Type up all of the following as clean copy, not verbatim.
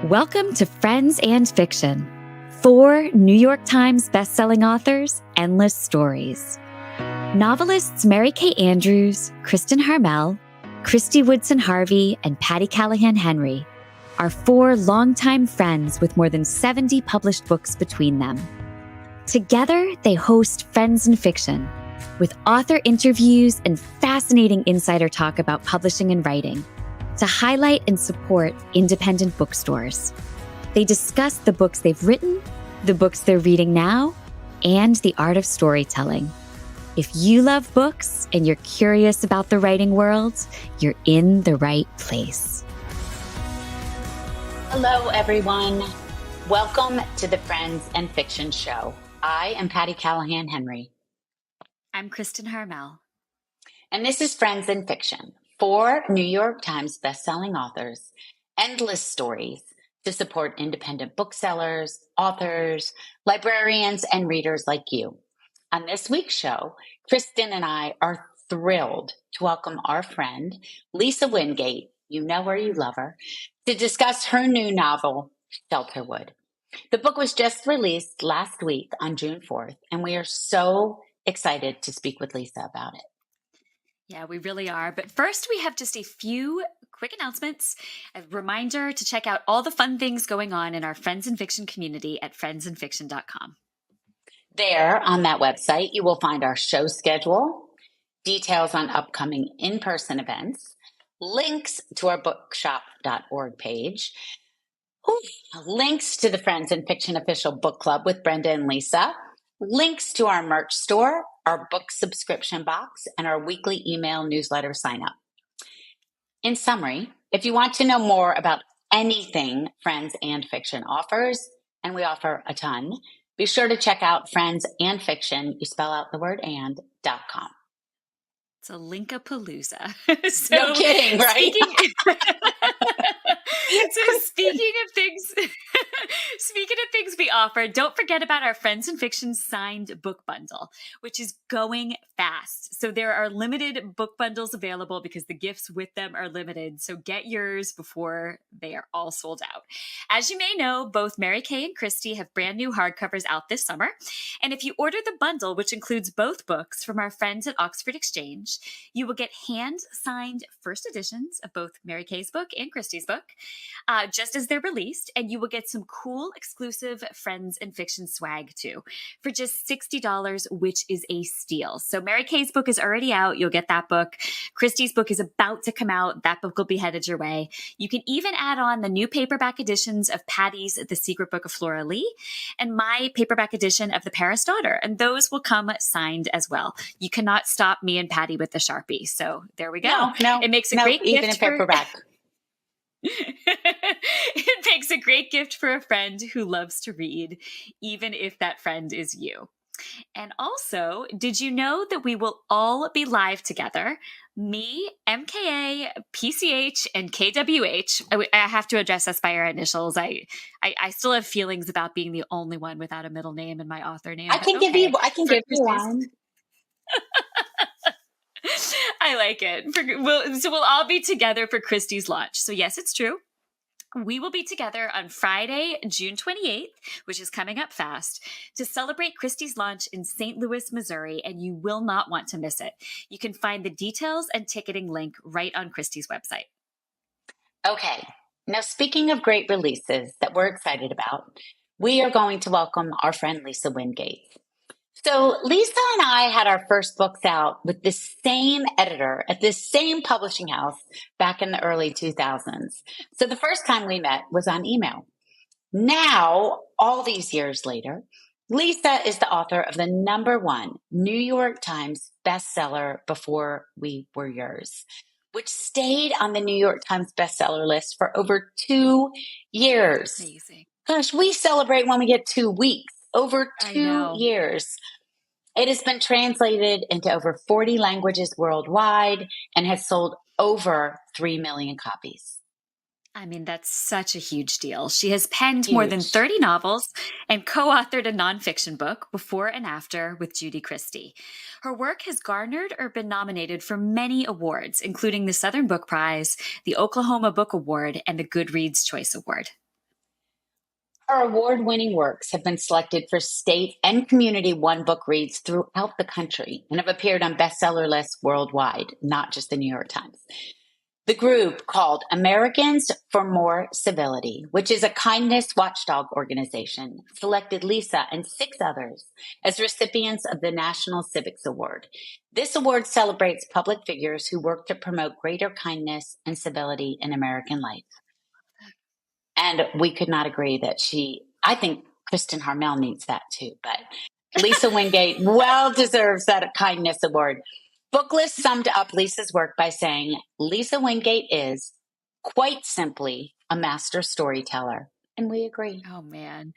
Welcome to Friends and Fiction. 4 New York Times bestselling authors, endless stories. Novelists Mary Kay Andrews, Kristin Harmel, Kristy Woodson Harvey, and Patti Callahan Henry are 4 longtime friends with more than 70 published books between them. Together, they host Friends and Fiction, with author interviews and fascinating insider talk about publishing and writing, to highlight and support independent bookstores. They discuss the books they've written, the books they're reading now, and the art of storytelling. If you love books and you're curious about the writing world, you're in the right place. Hello, everyone. Welcome to the Friends and Fiction Show. I am Patti Callahan Henry. I'm Kristin Harmel. And this is Friends and Fiction, 4 New York Times bestselling authors, endless stories to support independent booksellers, authors, librarians, and readers like you. On this week's show, Kristin and I are thrilled to welcome our friend, Lisa Wingate, you know her, you love her, to discuss her new novel, Shelterwood. The book was just released last week on June 4th, and we are so excited to speak with Lisa about it. Yeah, we really are. But first, we have just a few quick announcements. A reminder to check out all the fun things going on in our Friends and Fiction community at friendsandfiction.com. There, on that website, you will find our show schedule, details on upcoming in-person events, links to our bookshop.org page, links to the Friends and Fiction official book club with Brenda and Lisa, links to our merch store, our book subscription box, and our weekly email newsletter sign up. In summary, if you want to know more about anything Friends and Fiction offers, and we offer a ton, be sure to check out Friends and Fiction, you spell out the word and.com. It's a Linkapalooza. No kidding, right? Speaking of things we offer, don't forget about our Friends and Fiction signed book bundle, which is going fast. So there are limited book bundles available because the gifts with them are limited. So get yours before they are all sold out. As you may know, both Mary Kay and Kristy have brand new hardcovers out this summer. And if you order the bundle, which includes both books from our friends at Oxford Exchange, you will get hand-signed first editions of both Mary Kay's book and Kristy's book, just as they're released, and you will get some cool exclusive Friends and Fiction swag too for just $60, which is a steal. So Mary Kay's book is already out. You'll get that book. Kristy's book is about to come out. That book will be headed your way. You can even add on the new paperback editions of Patti's The Secret Book of Flora Lee and my paperback edition of The Paris Daughter, and those will come signed as well. You cannot stop me and Patti with the Sharpie. So there we go. No, it makes a great even gift a paperback. It makes a great gift for a friend who loves to read, even if that friend is you. And also, did you know that we will all be live together? Me, MKA, PCH, and KWH. I have to address us by our initials. I still have feelings about being the only one without a middle name in my author name. I can give you one. I like it. We'll all be together for Kristy's launch. So yes, it's true. We will be together on Friday, June 28th, which is coming up fast, to celebrate Kristy's launch in St. Louis, Missouri, and you will not want to miss it. You can find the details and ticketing link right on Kristy's website. Okay. Now, speaking of great releases that we're excited about, we are going to welcome our friend Lisa Wingate. So Lisa and I had our first books out with the same editor at this same publishing house back in the early 2000s. So the first time we met was on email. Now, all these years later, Lisa is the author of the #1 New York Times bestseller, Before We Were Yours, which stayed on the New York Times bestseller list for over 2 years. Amazing. Gosh, we celebrate when we get 2 weeks. Over 2 years. It has been translated into over 40 languages worldwide and has sold over 3 million copies. I mean, that's such a huge deal. She has penned more than 30 novels and co-authored a nonfiction book, Before and After, with Judy Christie. Her work has garnered or been nominated for many awards, including the Southern Book Prize, the Oklahoma Book Award, and the Goodreads Choice Award. Her award-winning works have been selected for state and community one-book reads throughout the country and have appeared on bestseller lists worldwide, not just the New York Times. The group, called Americans for More Civility, which is a kindness watchdog organization, selected Lisa and 6 others as recipients of the National Civics Award. This award celebrates public figures who work to promote greater kindness and civility in American life. And we could not agree that I think Kristin Harmel needs that too, but Lisa Wingate well deserves that kindness award. Booklist summed up Lisa's work by saying, Lisa Wingate is, quite simply, a master storyteller. And we agree. Oh, man.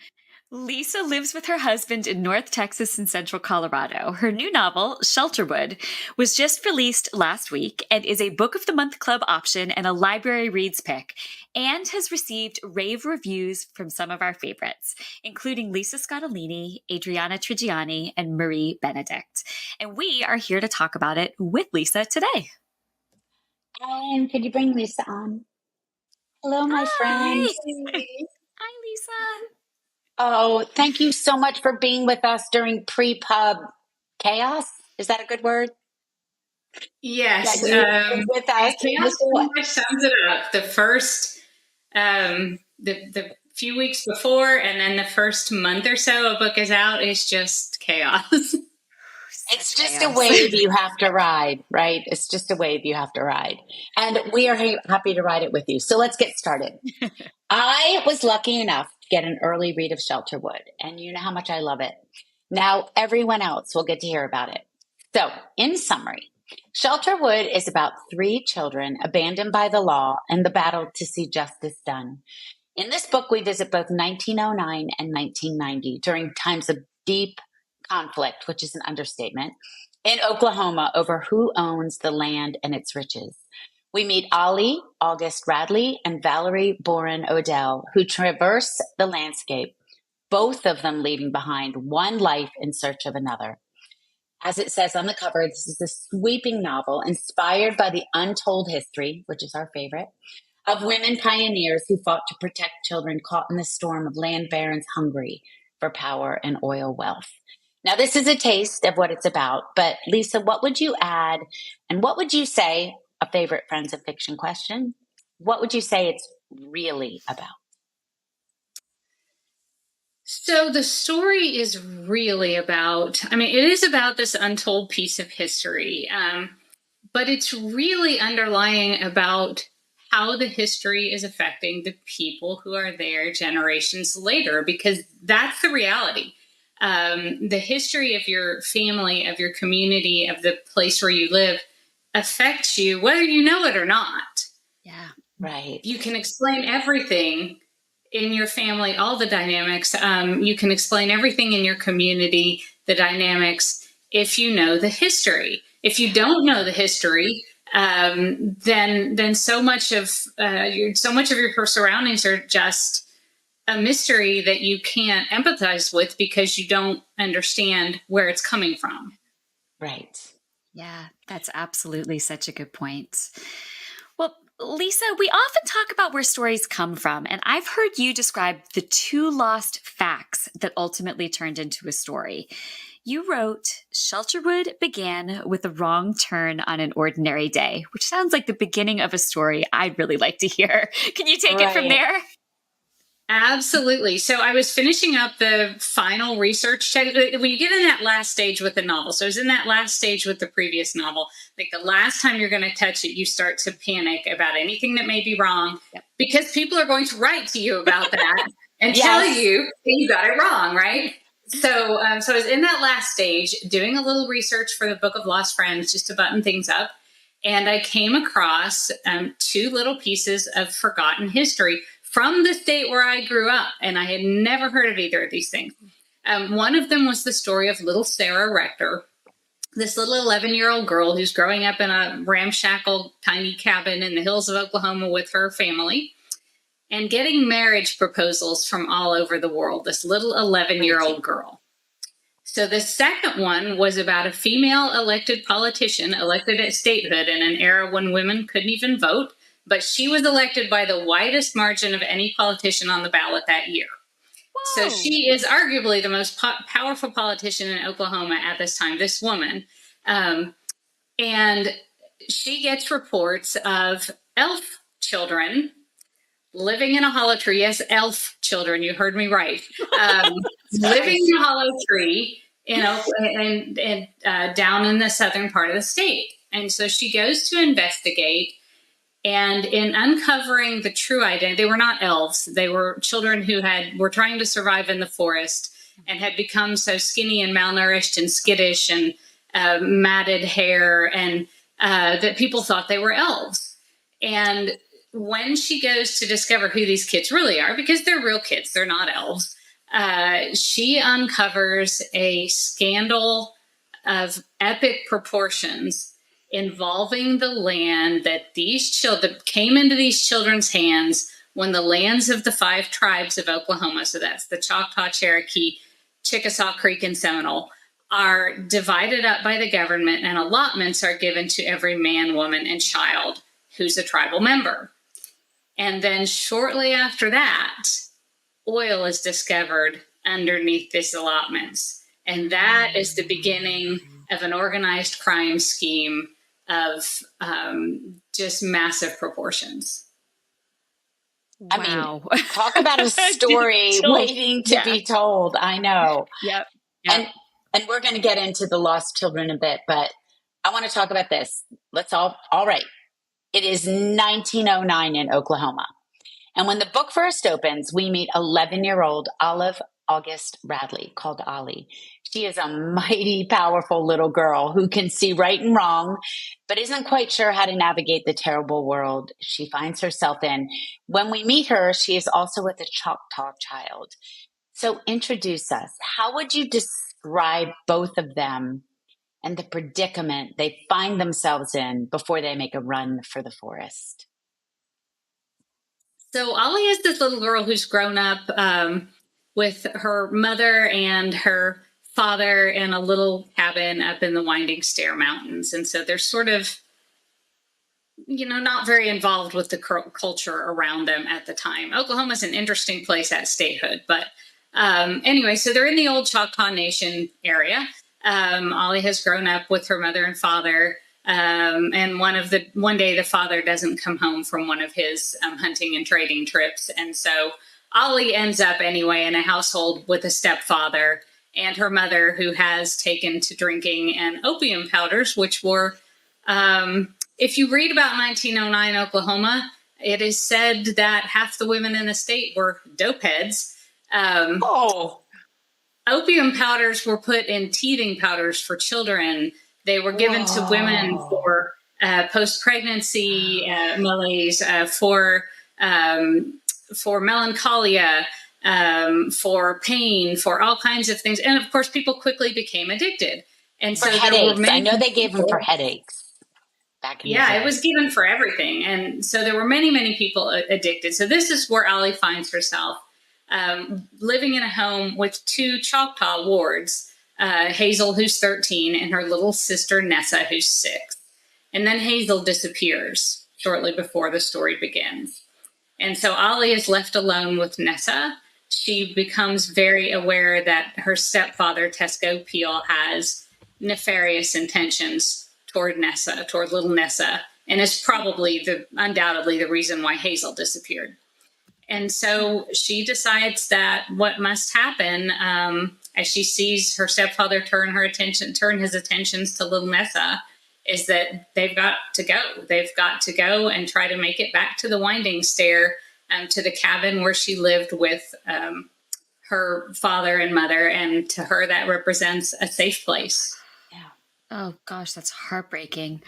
Lisa lives with her husband in North Texas and Central Colorado. Her new novel, Shelterwood, was just released last week and is a Book of the Month Club option and a library reads pick, and has received rave reviews from some of our favorites, including Lisa Scottolini, Adriana Trigiani, and Marie Benedict. And we are here to talk about it with Lisa today. And could you bring Lisa on? Hello, my friend. Hi, Lisa. Oh, thank you so much for being with us during pre-pub chaos. Is that a good word? Yes. With us. Chaos pretty much sums it up. The first, the few weeks before, and then the first month or so a book is out is just chaos. It's just a wave you have to ride, right? It's just a wave you have to ride. And we are happy to ride it with you. So let's get started. I was lucky enough to get an early read of Shelterwood, and you know how much I love it. Now everyone else will get to hear about it. So, in summary, Shelterwood is about 3 children abandoned by the law and the battle to see justice done. In this book, we visit both 1909 and 1990 during times of deep conflict, which is an understatement, in Oklahoma over who owns the land and its riches. We meet Ollie, August Radley, and Valerie Boren Odell, who traverse the landscape, both of them leaving behind one life in search of another. As it says on the cover, this is a sweeping novel inspired by the untold history, which is our favorite, of women pioneers who fought to protect children caught in the storm of land barons hungry for power and oil wealth. Now, this is a taste of what it's about, but Lisa, what would you add, and what would you say, a favorite Friends of Fiction question, what would you say it's really about? So the story is really about, it is about this untold piece of history, but it's really underlying about how the history is affecting the people who are there generations later, because that's the reality. The history of your family, of your community, of the place where you live affects you, whether you know it or not. Yeah, right. You can explain everything in your family, all the dynamics. You can explain everything in your community, the dynamics, if you know the history. If you don't know the history, then so much of your surroundings are just a mystery that you can't empathize with because you don't understand where it's coming from. Right. Yeah, that's absolutely such a good point. Well, Lisa, we often talk about where stories come from, and I've heard you describe the 2 lost facts that ultimately turned into a story. You wrote, Shelterwood began with a wrong turn on an ordinary day, which sounds like the beginning of a story I'd really like to hear. Can you take it from there? Absolutely. So I was finishing up the final research check. When you get in that last stage with the novel, so I was in that last stage with the previous novel, like the last time you're going to touch it, you start to panic about anything that may be wrong, because people are going to write to you about that and tell you that you got it wrong, right? So I was in that last stage doing a little research for the Book of Lost Friends just to button things up. And I came across 2 little pieces of forgotten history from the state where I grew up, and I had never heard of either of these things. One of them was the story of little Sarah Rector, this little 11-year-old girl who's growing up in a ramshackle tiny cabin in the hills of Oklahoma with her family and getting marriage proposals from all over the world, this little 11-year-old girl. So the second one was about a female elected politician elected at statehood in an era when women couldn't even vote, but she was elected by the widest margin of any politician on the ballot that year. So she is arguably the most powerful politician in Oklahoma at this time, this woman. And she gets reports of elf children living in a hollow tree. Yes, elf children. You heard me right. Living in a hollow tree, and down in the southern part of the state. And so she goes to investigate. And in uncovering the true identity, they were not elves. They were children who were trying to survive in the forest and had become so skinny and malnourished and skittish and matted hair, and that people thought they were elves. And when she goes to discover who these kids really are, because they're real kids, they're not elves, she uncovers a scandal of epic proportions involving the land that these children came into these children's hands when the lands of the 5 tribes of Oklahoma, so that's the Choctaw, Cherokee, Chickasaw, Creek, and Seminole, are divided up by the government, and allotments are given to every man, woman, and child who's a tribal member. And then shortly after that, oil is discovered underneath these allotments. And that is the beginning of an organized crime scheme of just massive proportions. I mean, talk about a story waiting to be told. I know. Yep. And we're going to get into the lost children a bit, but I want to talk about this. All right. It is 1909 in Oklahoma. And when the book first opens, we meet 11-year-old Olive August Radley, called Ollie. She is a mighty powerful little girl who can see right and wrong, but isn't quite sure how to navigate the terrible world she finds herself in. When we meet her, she is also with a Choctaw child. So introduce us. How would you describe both of them and the predicament they find themselves in before they make a run for the forest? So Ollie is this little girl who's grown up with her mother and her father in a little cabin up in the Winding Stair Mountains. And so they're sort of, not very involved with the culture around them at the time. Oklahoma's an interesting place at statehood. But anyway, so they're in the old Choctaw Nation area. Ollie has grown up with her mother and father. And one day the father doesn't come home from one of his hunting and trading trips. And so Ollie ends up anyway in a household with a stepfather and her mother, who has taken to drinking and opium powders, which were, if you read about 1909 Oklahoma, it is said that half the women in the state were dope heads. Opium powders were put in teething powders for children. They were given to women for post-pregnancy malaise, for melancholia, for pain, for all kinds of things. And of course, people quickly became addicted. And so headaches. I know they gave them for headaches. It was given for everything. And so there were many, many people addicted. So this is where Ollie finds herself, living in a home with 2 Choctaw wards, Hazel, who's 13, and her little sister, Nessa, who's 6. And then Hazel disappears shortly before the story begins. And so Ollie is left alone with Nessa. She becomes very aware that her stepfather, Tesco Peel, has nefarious intentions toward little Nessa, and is probably undoubtedly the reason why Hazel disappeared. And so she decides that what must happen, as she sees her stepfather turn his attentions to little Nessa, is that they've got to go. They've got to go and try to make it back to the Winding Stair, to the cabin where she lived with her father and mother. And to her, that represents a safe place. Yeah. Oh, gosh, that's heartbreaking.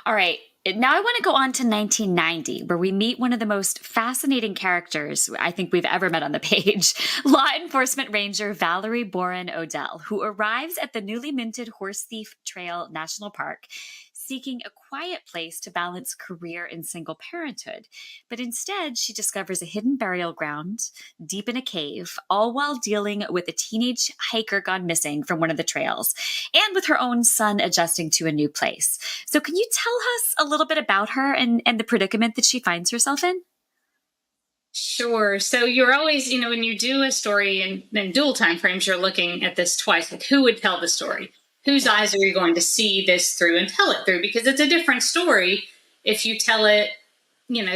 All right. Now I want to go on to 1990, where we meet one of the most fascinating characters I think we've ever met on the page, law enforcement ranger Valerie Boren Odell, who arrives at the newly minted Horse Thief Trail National Park, seeking a quiet place to balance career and single parenthood. But instead, she discovers a hidden burial ground deep in a cave, all while dealing with a teenage hiker gone missing from one of the trails, and with her own son adjusting to a new place. So can you tell us a little bit about her and the predicament that she finds herself in? Sure. So you're always, when you do a story in dual time frames, you're looking at this twice. Like, who would tell the story? Whose eyes are you going to see this through and tell it through? Because it's a different story if you tell it,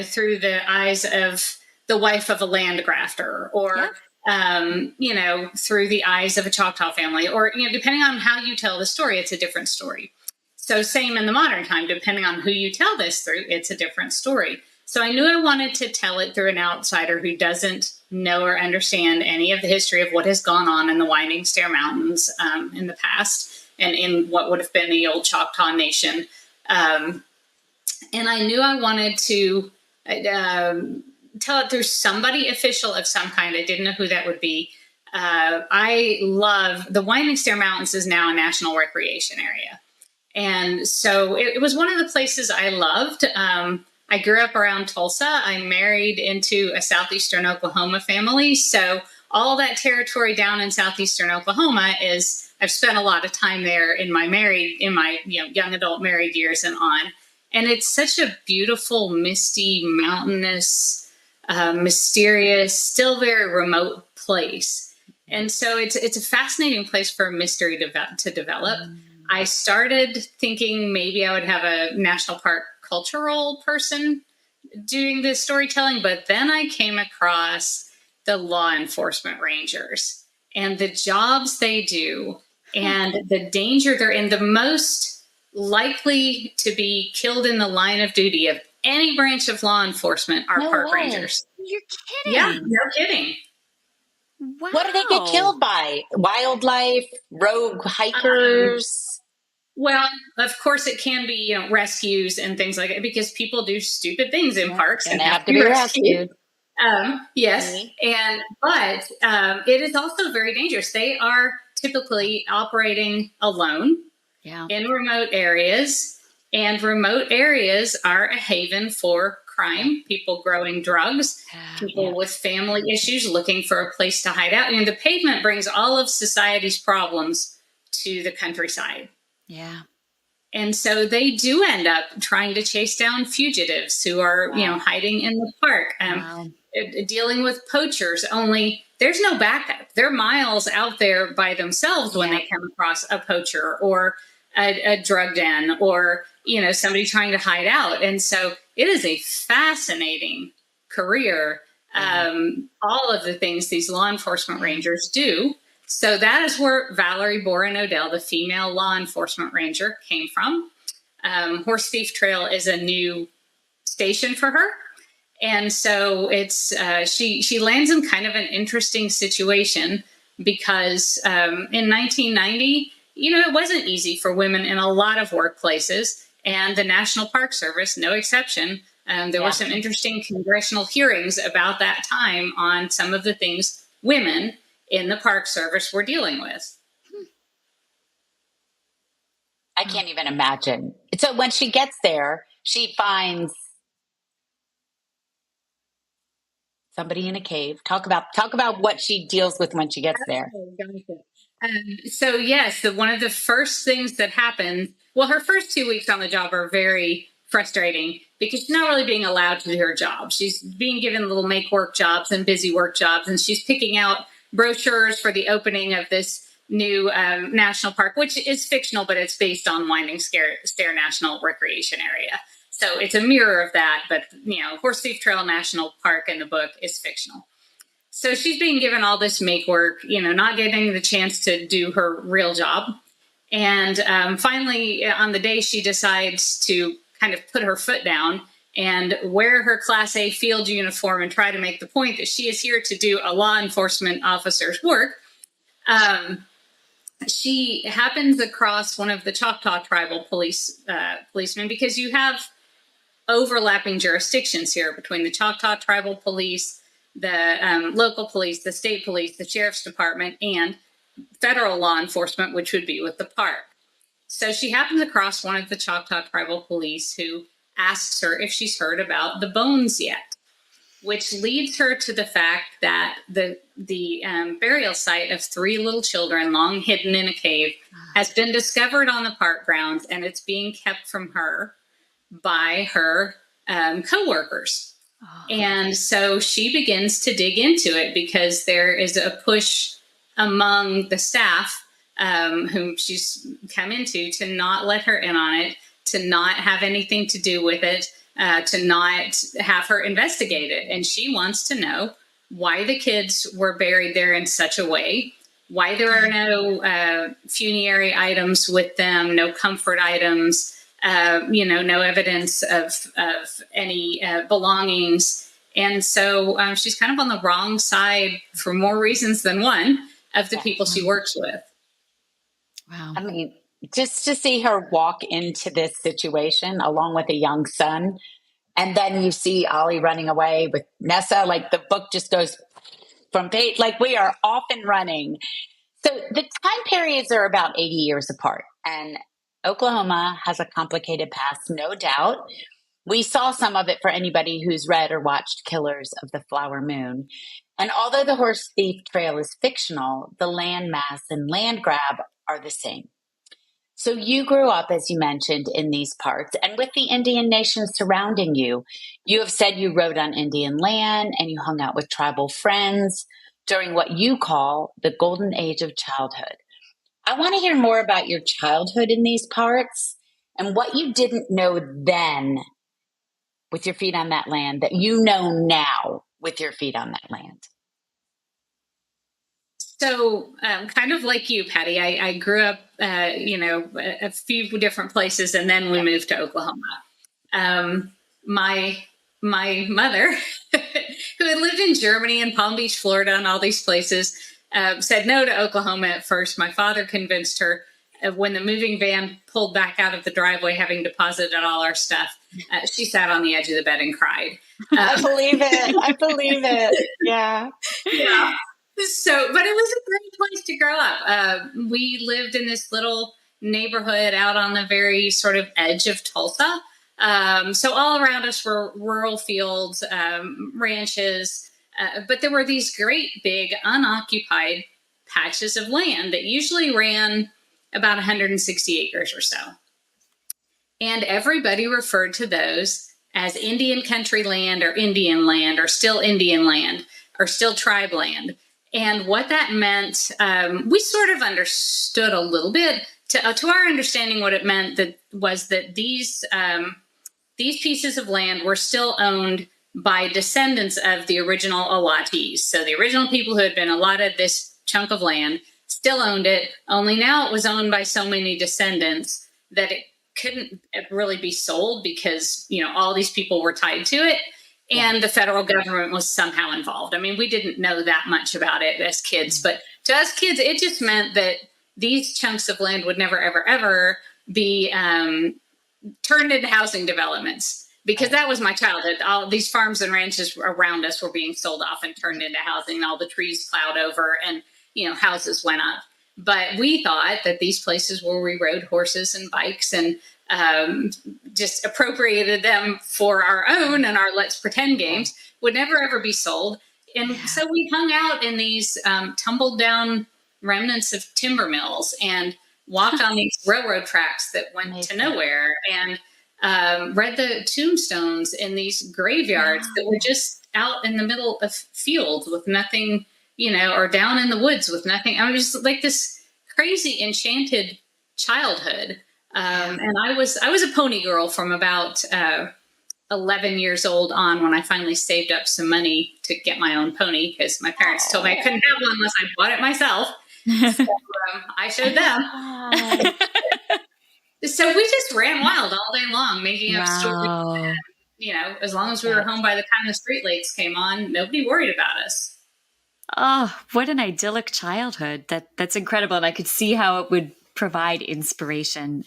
through the eyes of the wife of a land grafter, or through the eyes of a Choctaw family, or, depending on how you tell the story, it's a different story. So same in the modern time, depending on who you tell this through, it's a different story. So I knew I wanted to tell it through an outsider who doesn't know or understand any of the history of what has gone on in the Winding Stair Mountains in the past, and in what would have been the old Choctaw Nation. And I knew I wanted to tell it through somebody official of some kind. I didn't know who that would be. I love the Winding Stair Mountains is now a national recreation area. And so it was one of the places I loved. I grew up around Tulsa. I married into a southeastern Oklahoma family. So all that territory down in southeastern Oklahoma I've spent a lot of time there in my young adult married years and on. And it's such a beautiful, misty, mountainous, mysterious, still very remote place. And so it's a fascinating place for a mystery to develop. I started thinking maybe I would have a national park cultural person doing this storytelling, but then I came across the law enforcement rangers and the jobs they do and the danger they're in. The most likely to be killed in the line of duty of any branch of law enforcement are park rangers. You're kidding. Yeah, no kidding. Wow. What do they get killed by? Wildlife, rogue hikers? Well, of course, it can be, rescues and things like that, because people do stupid things in parks and have to be rescued. Yes, but it is also very dangerous. They are typically operating alone in remote areas, and remote areas are a haven for crime, people growing drugs, people with family issues looking for a place to hide out. And the pavement brings all of society's problems to the countryside. Yeah. And so they do end up trying to chase down fugitives who are, hiding in the park, dealing with poachers. Only there's no backup. They're miles out there by themselves when they come across a poacher or a drug den or, somebody trying to hide out. And so it is a fascinating career. All of the things these law enforcement rangers do. So that is where Valerie Boren Odell, the female law enforcement ranger, came from. Horse Thief Trail is a new station for her. And so it's she lands in kind of an interesting situation because in 1990, it wasn't easy for women in a lot of workplaces, and the National Park Service, no exception. There were some interesting congressional hearings about that time on some of the things women in the Park Service were dealing with. I can't even imagine. So when she gets there, she finds somebody in a cave. Talk about what she deals with when she gets there. So yes, one of the first things that happened, her first 2 weeks on the job are very frustrating because she's not really being allowed to do her job. She's being given little make work jobs and busy work jobs, and she's picking out brochures for the opening of this new national park, which is fictional, but it's based on Winding Stair National Recreation Area. So it's a mirror of that, but Horse Thief Trail National Park in the book is fictional. So she's being given all this make work, not getting the chance to do her real job. And finally, on the day, she decides to kind of put her foot down and wear her Class A field uniform and try to make the point that she is here to do a law enforcement officer's work. She happens across one of the Choctaw tribal policemen, because you have overlapping jurisdictions here between the Choctaw tribal police, the local police, the state police, the sheriff's department, and federal law enforcement, which would be with the park. So she happens across one of the Choctaw tribal police who asks her if she's heard about the bones yet, which leads her to the fact that the burial site of 3 little children long hidden in a cave has been discovered on the park grounds, and it's being kept from her by her co-workers. Oh. And so she begins to dig into it because there is a push among the staff whom she's come into to not let her in on it, to not have anything to do with it, to not have her investigate it. And she wants to know why the kids were buried there in such a way, why there are no funerary items with them, no comfort items, no evidence of any belongings. And so she's kind of on the wrong side for more reasons than one of the people she works with. Wow. I mean, just to see her walk into this situation along with a young son, and then you see Ollie running away with Nessa, like the book just goes from page, like we are off and running. So the time periods are about 80 years apart, and Oklahoma has a complicated past, no doubt. We saw some of it for anybody who's read or watched Killers of the Flower Moon. And although the horse thief trail is fictional, the land mass and land grab are the same. So you grew up, as you mentioned, in these parts, and with the Indian nations surrounding you. You have said you rode on Indian land and you hung out with tribal friends during what you call the golden age of childhood. I want to hear more about your childhood in these parts and what you didn't know then with your feet on that land that you know now with your feet on that land. So, kind of like you, Patti, I grew up, a few different places, and then we moved to Oklahoma. My mother, who had lived in Germany and Palm Beach, Florida, and all these places, said no to Oklahoma at first. My father convinced her. When the moving van pulled back out of the driveway, having deposited all our stuff, she sat on the edge of the bed and cried. I believe it. I believe it. Yeah. Yeah. So, but it was a great place to grow up. We lived in this little neighborhood out on the very sort of edge of Tulsa. So all around us were rural fields, ranches, but there were these great big unoccupied patches of land that usually ran about 160 acres or so. And everybody referred to those as Indian country land or still Indian land or still tribe land. And what that meant, we sort of understood a little bit. To our understanding, what it meant was that these pieces of land were still owned by descendants of the original allottees. So the original people who had been allotted this chunk of land still owned it, only now it was owned by so many descendants that it couldn't really be sold because, all these people were tied to it. And the federal government was somehow involved. I mean, we didn't know that much about it as kids, but to us kids, it just meant that these chunks of land would never, ever, ever be turned into housing developments, because that was my childhood. All these farms and ranches around us were being sold off and turned into housing. All the trees plowed over and, houses went up. But we thought that these places where we rode horses and bikes and just appropriated them for our own and our let's pretend games would never ever be sold. And so we hung out in these tumbled down remnants of timber mills and walked on these railroad tracks that went to nowhere and read the tombstones in these graveyards that were just out in the middle of fields with nothing, or down in the woods with nothing. I was just like this crazy enchanted childhood. And I was a pony girl from about 11 years old on, when I finally saved up some money to get my own pony, because my parents told me I couldn't have one unless I bought it myself. So I showed them. So we just ran wild all day long, making up stories. As long as we were home by the time the street lights came on, nobody worried about us. Oh, what an idyllic childhood. That's incredible. And I could see how it would provide inspiration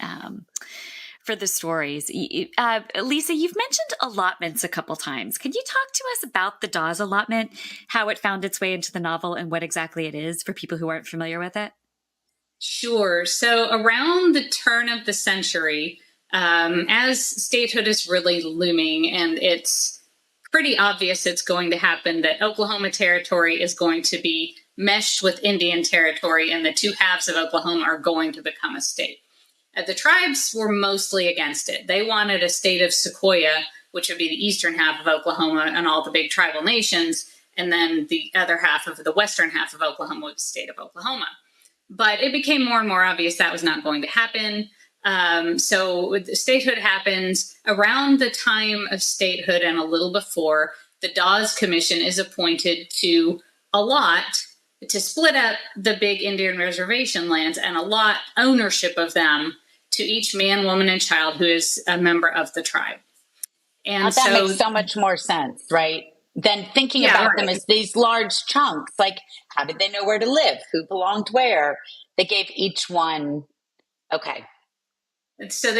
for the stories. Lisa, you've mentioned allotments a couple times. Can you talk to us about the Dawes allotment, how it found its way into the novel, and what exactly it is for people who aren't familiar with it? Sure. So around the turn of the century, as statehood is really looming and it's pretty obvious it's going to happen, that Oklahoma Territory is going to be meshed with Indian Territory, and the two halves of Oklahoma are going to become a state. The tribes were mostly against it. They wanted a state of Sequoia which would be the eastern half of Oklahoma and all the big tribal nations, and then the other half of the western half of Oklahoma was the state of Oklahoma. But it became more and more obvious that was not going to happen. So statehood happens around the time of statehood and a little before. The Dawes Commission is appointed to split up the big Indian reservation lands and allot ownership of them to each man, woman, and child who is a member of the tribe. And that makes so much more sense, right? Than thinking about them as these large chunks. Like, how did they know where to live? Who belonged where? They gave each one. Okay. So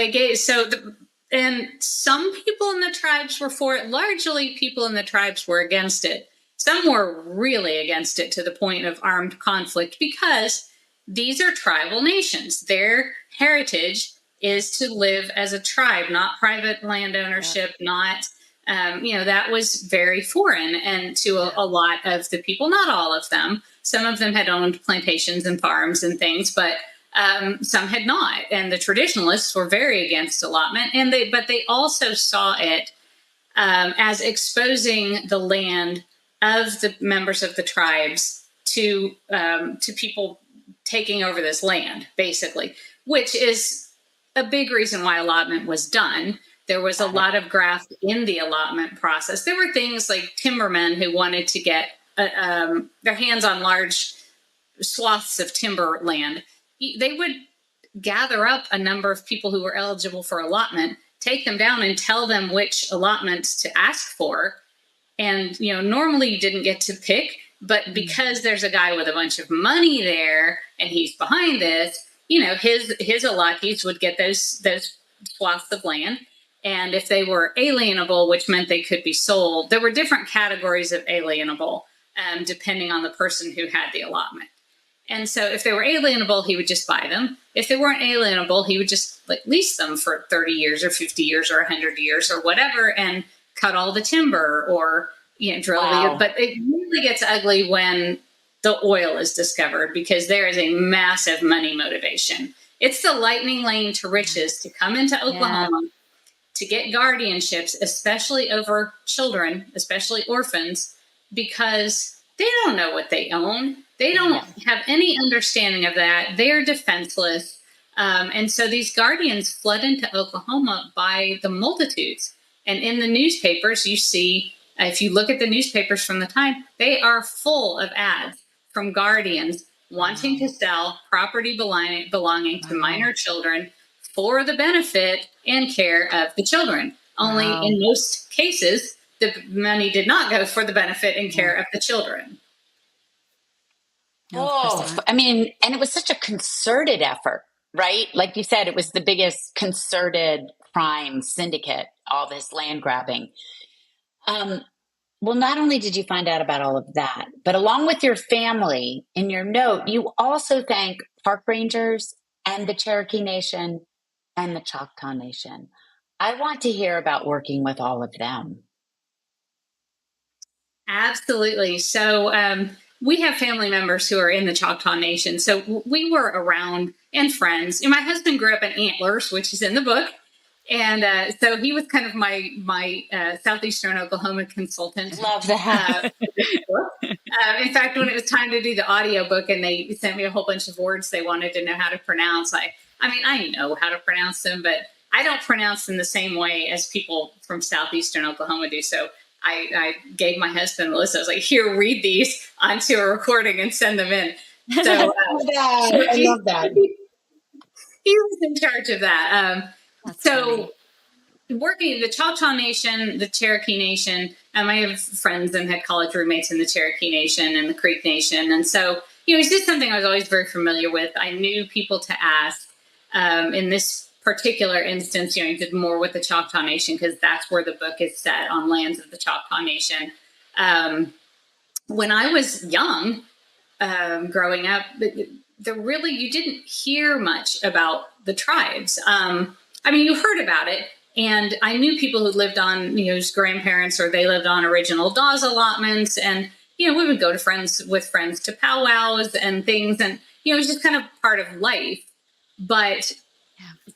and some people in the tribes were for it. Largely, people in the tribes were against it. Some were really against it to the point of armed conflict because these are tribal nations. Their heritage is to live as a tribe, not private land ownership, not, that was very foreign and to a lot of the people, not all of them. Some of them had owned plantations and farms and things, but some had not. And the traditionalists were very against allotment, but they also saw it as exposing the land of the members of the tribes to people taking over this land, basically, which is a big reason why allotment was done. There was a lot of graft in the allotment process. There were things like timbermen who wanted to get their hands on large swaths of timber land. They would gather up a number of people who were eligible for allotment, take them down and tell them which allotments to ask for. And, normally you didn't get to pick, but because there's a guy with a bunch of money there and he's behind this, his allottees would get those swaths of land. And if they were alienable, which meant they could be sold, there were different categories of alienable, depending on the person who had the allotment. And so if they were alienable, he would just buy them. If they weren't alienable, he would just lease them for 30 years or 50 years or 100 years or whatever and cut all the timber or drill the. But it really gets ugly when the oil is discovered because there is a massive money motivation. It's the lightning lane to riches to come into Oklahoma, to get guardianships, especially over children, especially orphans, because they don't know what they own. They don't have any understanding of that. They're defenseless. And so these guardians flood into Oklahoma by the multitudes. And in the newspapers, you see, if you look at the newspapers from the time, they are full of ads from guardians wanting to sell property belonging to minor children for the benefit and care of the children. Only in most cases, the money did not go for the benefit and care of the children. And it was such a concerted effort, right? Like you said, it was the biggest concerted crime syndicate, all this land grabbing. Well, not only did you find out about all of that, but along with your family, in your note, you also thank park rangers and the Cherokee Nation and the Choctaw Nation. I want to hear about working with all of them. Absolutely. So we have family members who are in the Choctaw Nation. So we were around and friends. And my husband grew up in Antlers, which is in the book. And so he was kind of my Southeastern Oklahoma consultant. Love that. In fact, when it was time to do the audiobook and they sent me a whole bunch of words they wanted to know how to pronounce, I know how to pronounce them, but I don't pronounce them the same way as people from Southeastern Oklahoma do. So I gave my husband a list. I was like, here, read these onto a recording and send them in. So I love that. He was in charge of that. Funny. Working the Choctaw Nation, the Cherokee Nation, I have friends and had college roommates in the Cherokee Nation and the Creek Nation. And so, it's just something I was always very familiar with. I knew people to ask. In this particular instance, I did more with the Choctaw Nation because that's where the book is set, on lands of the Choctaw Nation. When I was young, growing up, you didn't hear much about the tribes. You heard about it, and I knew people who lived on, his grandparents, or they lived on original Dawes allotments, and, we would go to friends to powwows and things, and, it was just kind of part of life. But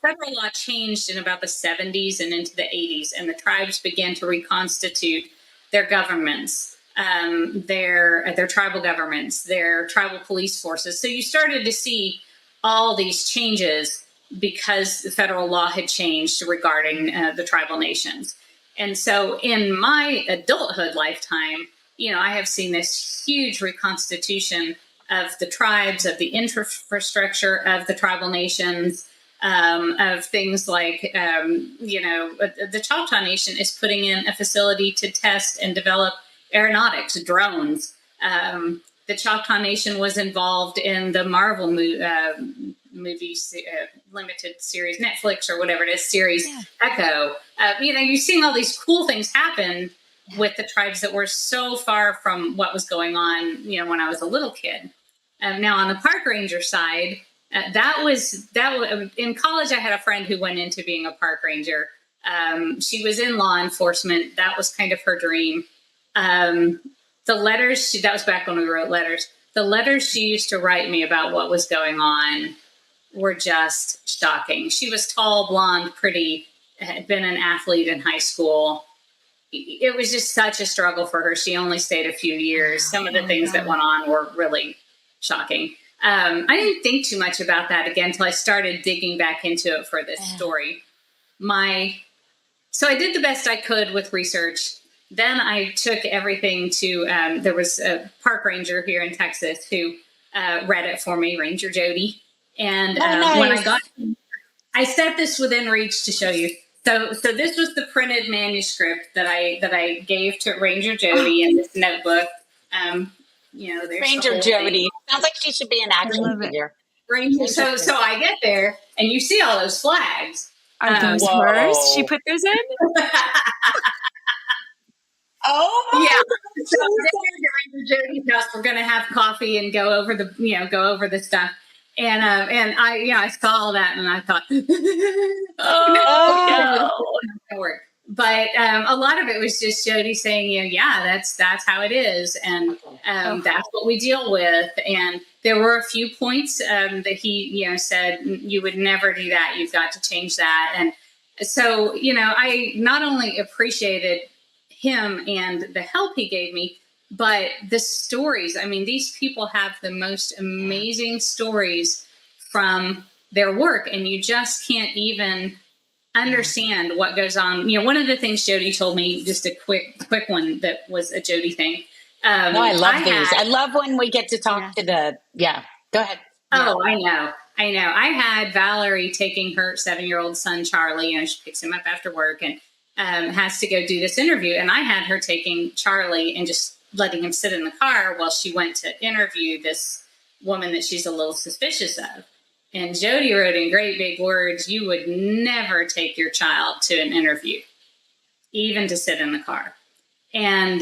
federal law changed in about the 70s and into the 80s, and the tribes began to reconstitute their governments, their tribal governments, their tribal police forces. So you started to see all these changes because the federal law had changed regarding the tribal nations. And so in my adulthood lifetime, I have seen this huge reconstitution of the tribes, of the infrastructure of the tribal nations, of things like, the Choctaw Nation is putting in a facility to test and develop aeronautics, drones. The Choctaw Nation was involved in the Marvel movie limited series, Netflix or whatever it is, series Echo. You're seeing all these cool things happen with the tribes that were so far from what was going on, when I was a little kid. Now on the park ranger side, that was in college. I had a friend who went into being a park ranger. She was in law enforcement. That was kind of her dream. The letters, that was back when we wrote letters. The letters she used to write me about what was going on were just shocking. She was tall, blonde, pretty, had been an athlete in high school. It was just such a struggle for her. She only stayed a few years. Some of the things that went on were really shocking. I didn't think too much about that again until I started digging back into it for this story. So I did the best I could with research. Then I took everything to, there was a park ranger here in Texas who read it for me, Ranger Jody. And when I set this within reach to show you. So this was the printed manuscript that I gave to Ranger Jody in this notebook. There's Ranger Jody. Sounds like she should be an action figure. Ranger. So I get there and you see all those flags. Are those hers? She put those in? Oh my yeah. So Ranger Jody's house, we're gonna have coffee and go over the stuff. And I saw all that and I thought, no. But a lot of it was just Jody saying, that's how it is, and that's what we deal with. And there were a few points that he said, you would never do that. You've got to change that. And so I not only appreciated him and the help he gave me, but the stories. I mean, these people have the most amazing stories from their work, and you just can't even understand what goes on. One of the things Jody told me, just a quick one that was a Jody thing. I love these. I love when we get to talk to go ahead. Oh, I know. I had Valerie taking her 7-year-old son, Charlie, she picks him up after work and has to go do this interview. And I had her taking Charlie and just letting him sit in the car while she went to interview this woman that she's a little suspicious of. And Jody wrote in great big words, you would never take your child to an interview, even to sit in the car. And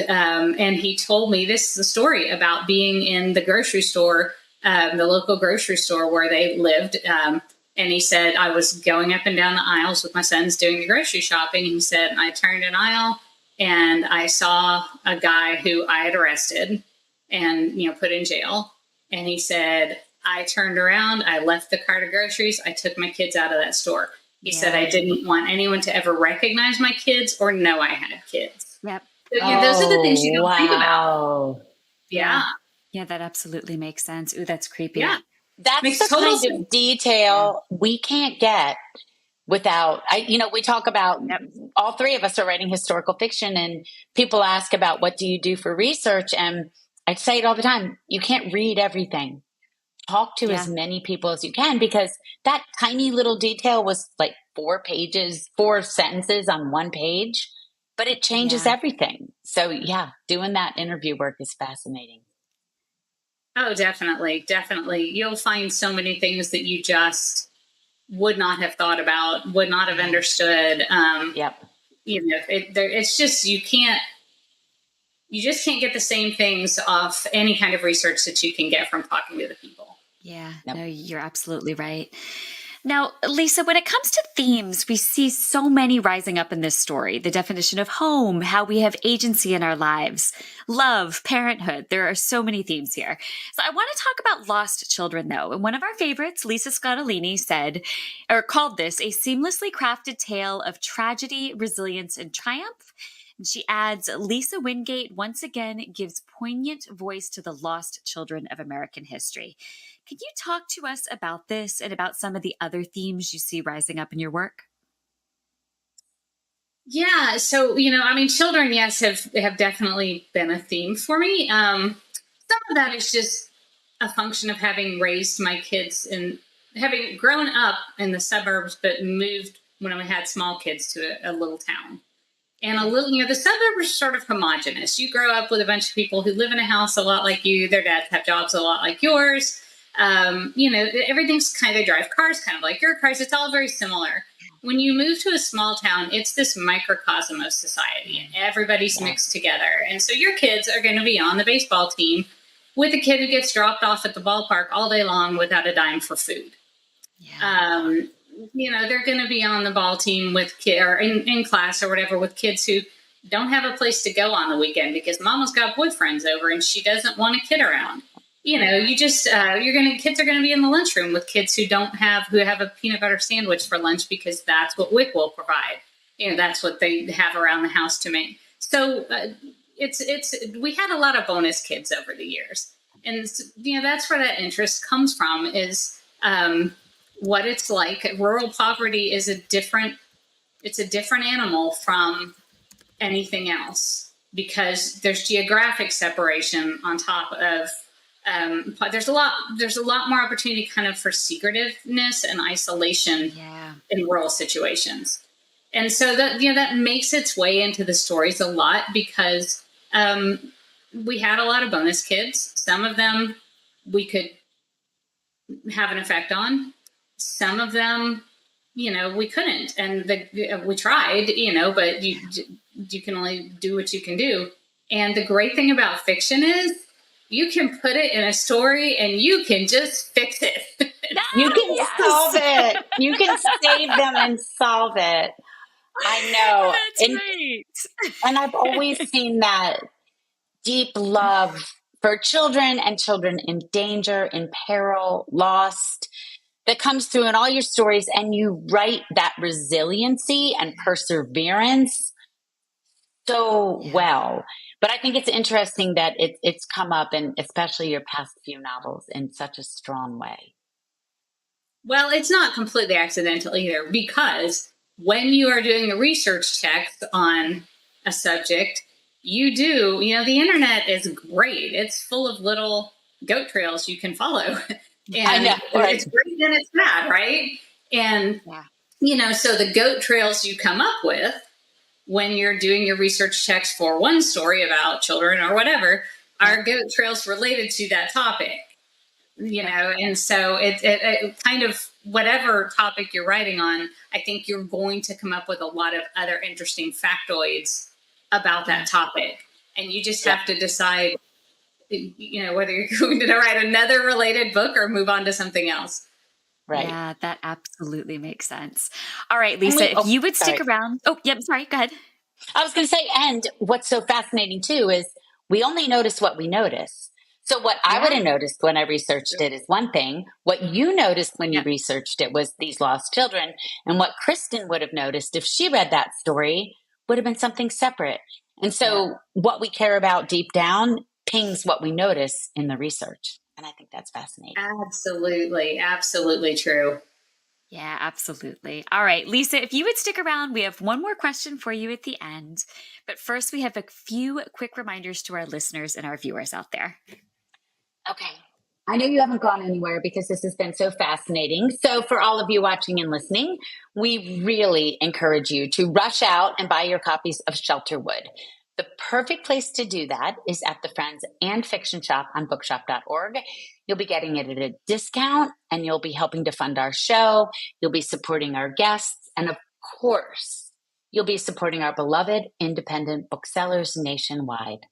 he told me this is a story about being in the grocery store, the local grocery store where they lived. And he said, I was going up and down the aisles with my sons doing the grocery shopping. He said, I turned an aisle and I saw a guy who I had arrested and, put in jail. And he said, I turned around, I left the cart of groceries, I took my kids out of that store. He said, I didn't want anyone to ever recognize my kids or know I had kids. Yep. So, those are the things you don't think about. Yeah. Yeah, that absolutely makes sense. Ooh, that's creepy. Yeah. That's the kind of detail we can't get without, we talk about, all three of us are writing historical fiction, and people ask about what do you do for research? And I say it all the time, you can't read everything. Talk to as many people as you can, because that tiny little detail was like 4 sentences on 1 page, but it changes everything. So doing that interview work is fascinating. Oh, definitely. Definitely. You'll find so many things that you just would not have thought about, would not have understood. It's just, you just can't get the same things off any kind of research that you can get from talking to the people. Yeah, no, you're absolutely right. Now, Lisa, when it comes to themes, we see so many rising up in this story. The definition of home, how we have agency in our lives, love, parenthood. There are so many themes here. So I want to talk about lost children, though. And one of our favorites, Lisa Scottolini, said, or called this a seamlessly crafted tale of tragedy, resilience, and triumph. And she adds, Lisa Wingate once again gives poignant voice to the lost children of American history. Could you talk to us about this and about some of the other themes you see rising up in your work? Yeah. So, children, yes, have definitely been a theme for me. Some of that is just a function of having raised my kids and having grown up in the suburbs, but moved when I had small kids to a little town. And the suburbs are sort of homogenous. You grow up with a bunch of people who live in a house a lot like you. Their dads have jobs a lot like yours. Everything's kind of, they drive cars kind of like your cars. It's all very similar. When you move to a small town, it's this microcosm of society and everybody's mixed together. And so your kids are going to be on the baseball team with a kid who gets dropped off at the ballpark all day long without a dime for food. Yeah. They're going to be on the ball team with or in class or whatever with kids who don't have a place to go on the weekend because mama's got boyfriends over and she doesn't want a kid around. Kids are going to be in the lunchroom with kids who have a peanut butter sandwich for lunch because that's what WIC will provide. That's what they have around the house to make. So we had a lot of bonus kids over the years. And, that's where that interest comes from is, what it's like. Rural poverty is a different animal from anything else because there's geographic separation on top of, there's a lot more opportunity kind of for secretiveness and isolation in rural situations. And so that makes its way into the stories a lot because, we had a lot of bonus kids. Some of them we could have an effect on. Some of them, we couldn't, and we tried, but you can only do what you can do. And the great thing about fiction is you can put it in a story and you can just fix it. You can solve it. You can save them and solve it. I know. That's great. And I've always seen that deep love for children and children in danger, in peril, lost, that comes through in all your stories, and you write that resiliency and perseverance so well. But I think it's interesting that it's come up, and especially your past few novels, in such a strong way. Well, it's not completely accidental either, because when you are doing a research checks on a subject, you do, the internet is great. It's full of little goat trails you can follow. And I know, right? It's great and it's bad, right? And, so the goat trails you come up with when you're doing your research checks for one story about children or whatever are goat trails related to that topic, and so it kind of, whatever topic you're writing on, I think you're going to come up with a lot of other interesting factoids about that topic. And you just have to decide, whether you're going to write another related book or move on to something else. Right. Yeah, that absolutely makes sense. All right, Lisa, if you would stick around. Oh, yep. Sorry. Go ahead. I was going to say, and what's so fascinating too is we only notice what we notice. So what I would have noticed when I researched it is one thing. What you noticed when you researched it was these lost children. And what Kristin would have noticed if she read that story would have been something separate. And so what we care about deep down pings what we notice in the research. And I think that's fascinating. Absolutely. Absolutely true. Yeah, absolutely. All right, Lisa, if you would stick around, we have one more question for you at the end. But first, we have a few quick reminders to our listeners and our viewers out there. Okay. I know you haven't gone anywhere because this has been so fascinating. So for all of you watching and listening, we really encourage you to rush out and buy your copies of Shelterwood. The perfect place to do that is at the Friends and Fiction Shop on bookshop.org. You'll be getting it at a discount, and you'll be helping to fund our show. You'll be supporting our guests. And of course, you'll be supporting our beloved independent booksellers nationwide.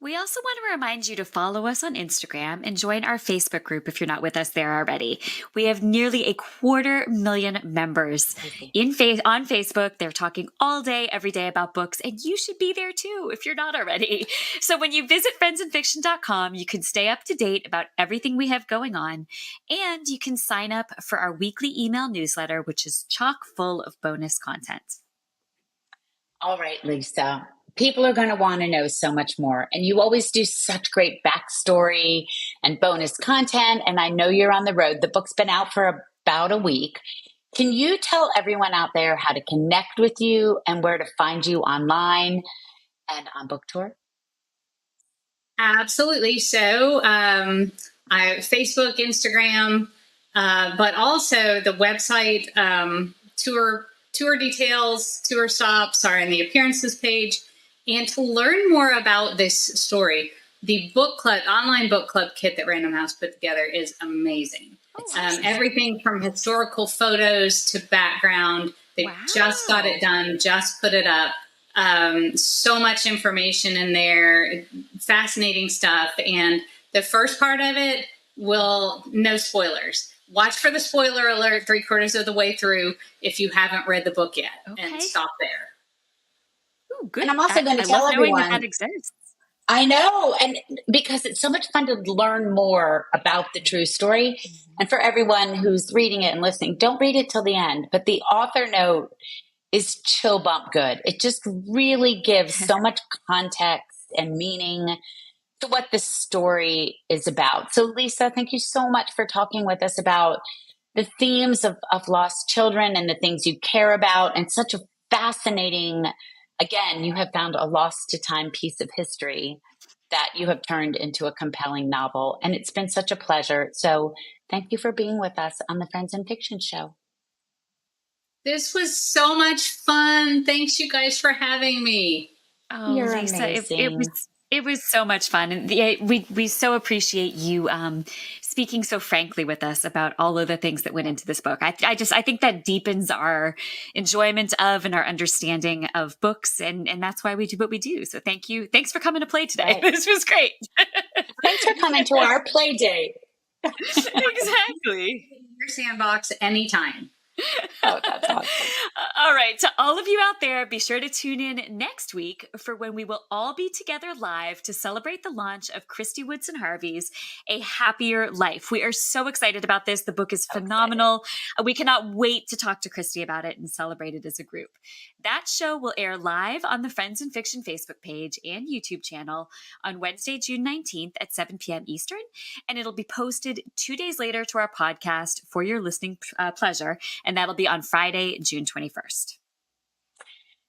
We also want to remind you to follow us on Instagram and join our Facebook group if you're not with us there already. We have nearly 250,000 members on Facebook. They're talking all day, every day about books, and you should be there too if you're not already. So when you visit friendsandfiction.com, you can stay up to date about everything we have going on, and you can sign up for our weekly email newsletter, which is chock full of bonus content. All right, Lisa. People are going to want to know so much more. And you always do such great backstory and bonus content. And I know you're on the road. The book's been out for about a week. Can you tell everyone out there how to connect with you and where to find you online and on book tour? Absolutely. So I Facebook, Instagram, but also the website, tour details, tour stops are in the appearances page. And to learn more about this story, the book club, online book club kit that Random House put together is amazing. Everything from historical photos to background. They just got it done, just put it up. So much information in there, fascinating stuff. And the first part of it no spoilers. Watch for the spoiler alert 3/4 of the way through if you haven't read the book yet, and stop there. Ooh, good. And I'm also going to tell everyone that exists. I know, and because it's so much fun to learn more about the true story. And for everyone who's reading it and listening, don't read it till the end. But the author note is chill bump good. It just really gives so much context and meaning to what this story is about. So, Lisa, thank you so much for talking with us about the themes of lost children and the things you care about, and such a fascinating. Again, you have found a lost to time piece of history that you have turned into a compelling novel. And it's been such a pleasure. So thank you for being with us on the Friends and Fiction Show. This was so much fun. Thanks, you guys, for having me. Oh, You're Lisa, amazing. It was so much fun. And we so appreciate you speaking so frankly with us about all of the things that went into this book. I think that deepens our enjoyment of and our understanding of books. And that's why we do what we do. So thank you. Thanks for coming to play today. Right. This was great. Thanks for coming to our play date. Exactly. Your sandbox anytime. Oh, that's awesome. All right. To all of you out there, be sure to tune in next week for when we will all be together live to celebrate the launch of Kristy, Woodson, Harvey's A Happier Life. We are so excited about this. The book is phenomenal. We cannot wait to talk to Kristy about it and celebrate it as a group. That show will air live on the Friends and Fiction Facebook page and YouTube channel on Wednesday, June 19th at 7 p.m. Eastern. And it'll be posted 2 days later to our podcast for your listening pleasure. And that'll be on Friday, June 21st.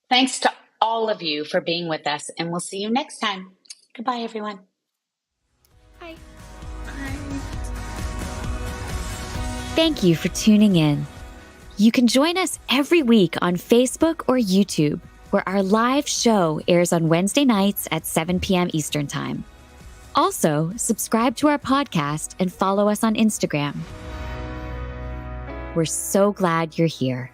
Thanks to all of you for being with us, and we'll see you next time. Goodbye, everyone. Bye. Thank you for tuning in. You can join us every week on Facebook or YouTube, where our live show airs on Wednesday nights at 7 p.m. Eastern Time. Also, subscribe to our podcast and follow us on Instagram. We're so glad you're here.